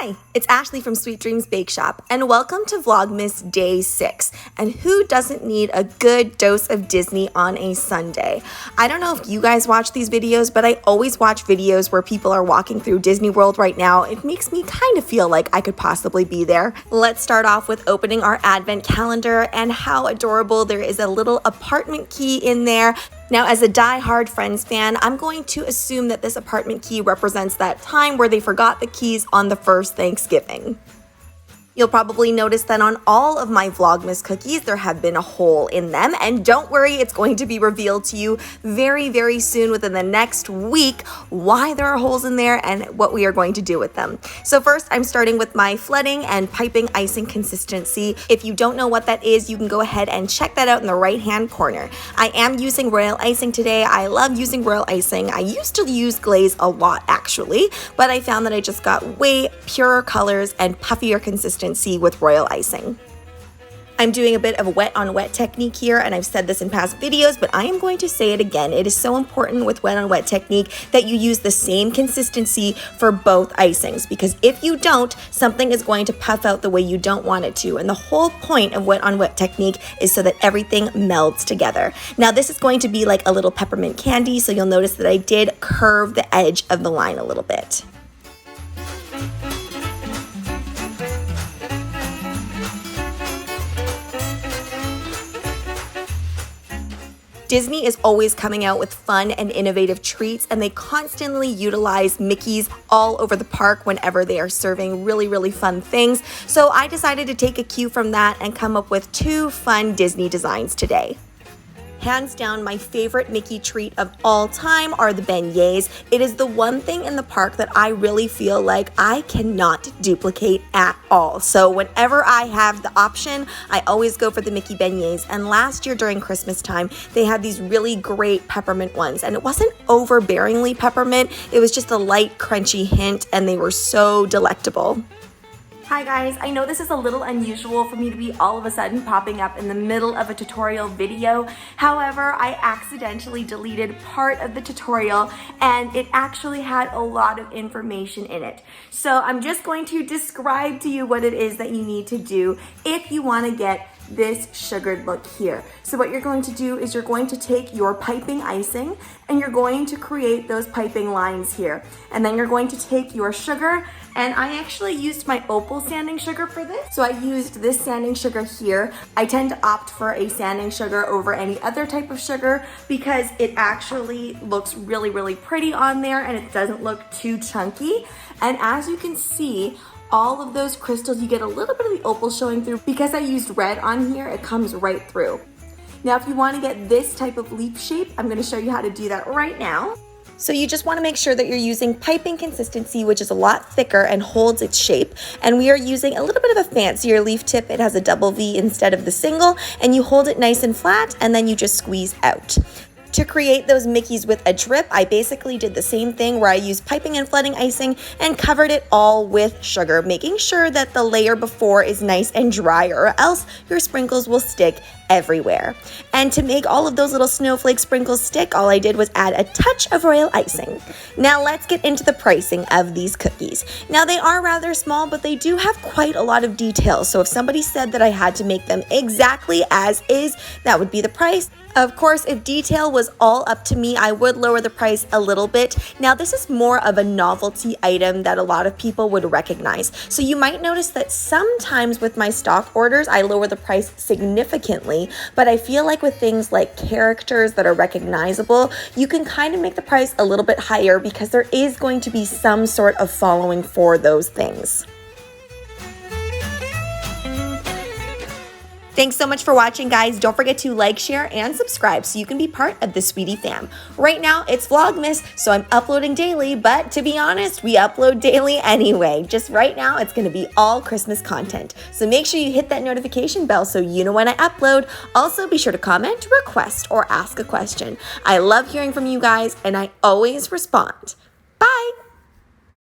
Hi, it's Ashleigh from Sweet Dreams Bake Shop, and welcome to Vlogmas Day 6. And who doesn't need a good dose of Disney on a Sunday? I don't know if you guys watch these videos, but I always watch videos where people are walking through Disney World right now. It makes me kind of feel like I could possibly be there. Let's start off with opening our advent calendar, and how adorable there is a little apartment key in there. Now, as a die-hard Friends fan, I'm going to assume that this apartment key represents that time where they forgot the keys on the first Thanksgiving. You'll probably notice that on all of my Vlogmas cookies, there have been a hole in them. And don't worry, it's going to be revealed to you very, very soon within the next week why there are holes in there and what we are going to do with them. So first, I'm starting with my flooding and piping icing consistency. If you don't know what that is, you can go ahead and check that out in the right-hand corner. I am using royal icing today. I love using royal icing. I used to use glaze a lot, actually, but I found that I just got way purer colors and puffier consistency with royal icing. I'm doing a bit of a wet on wet technique here, and I've said this in past videos, but I am going to say it again. It is so important with wet on wet technique that you use the same consistency for both icings, because if you don't, something is going to puff out the way you don't want it to. And the whole point of wet on wet technique is so that everything melds together. Now, this is going to be like a little peppermint candy, so you'll notice that I did curve the edge of the line a little bit. Disney is always coming out with fun and innovative treats, and they constantly utilize Mickeys all over the park whenever they are serving really, really fun things. So I decided to take a cue from that and come up with two fun Disney designs today. Hands down, my favorite Mickey treat of all time are the beignets. It is the one thing in the park that I really feel like I cannot duplicate at all. So whenever I have the option, I always go for the Mickey beignets. And last year during Christmas time, they had these really great peppermint ones. And it wasn't overbearingly peppermint. It was just a light, crunchy hint, and they were so delectable. Hi guys, I know this is a little unusual for me to be all of a sudden popping up in the middle of a tutorial video. However, I accidentally deleted part of the tutorial and it actually had a lot of information in it. So I'm just going to describe to you what it is that you need to do if you want to get this sugared look here. So what you're going to do is you're going to take your piping icing and you're going to create those piping lines here. And then you're going to take your sugar, and I actually used my opal sanding sugar for this. So I used this sanding sugar here. I tend to opt for a sanding sugar over any other type of sugar because it actually looks really, really pretty on there and it doesn't look too chunky. And as you can see, all of those crystals, you get a little bit of the opal showing through. Because I used red on here, it comes right through. Now, if you want to get this type of leaf shape, I'm going to show you how to do that right now. So you just want to make sure that you're using piping consistency, which is a lot thicker and holds its shape. And we are using a little bit of a fancier leaf tip. It has a double V instead of the single, and you hold it nice and flat, and then you just squeeze out. To create those Mickeys with a drip, I basically did the same thing where I used piping and flooding icing and covered it all with sugar, making sure that the layer before is nice and dry, or else your sprinkles will stick everywhere. And to make all of those little snowflake sprinkles stick, all I did was add a touch of royal icing. Now let's get into the pricing of these cookies. Now they are rather small, but they do have quite a lot of detail. So if somebody said that I had to make them exactly as is, that would be the price. Of course, if detail was all up to me, I would lower the price a little bit. Now, this is more of a novelty item that a lot of people would recognize. So you might notice that sometimes with my stock orders, I lower the price significantly, but I feel like with things like characters that are recognizable, you can kind of make the price a little bit higher because there is going to be some sort of following for those things. Thanks so much for watching, guys. Don't forget to like, share, and subscribe so you can be part of the Sweetie fam. Right now, it's Vlogmas, so I'm uploading daily, but to be honest, we upload daily anyway. Just right now, it's going to be all Christmas content. So make sure you hit that notification bell so you know when I upload. Also, be sure to comment, request, or ask a question. I love hearing from you guys, and I always respond. Bye!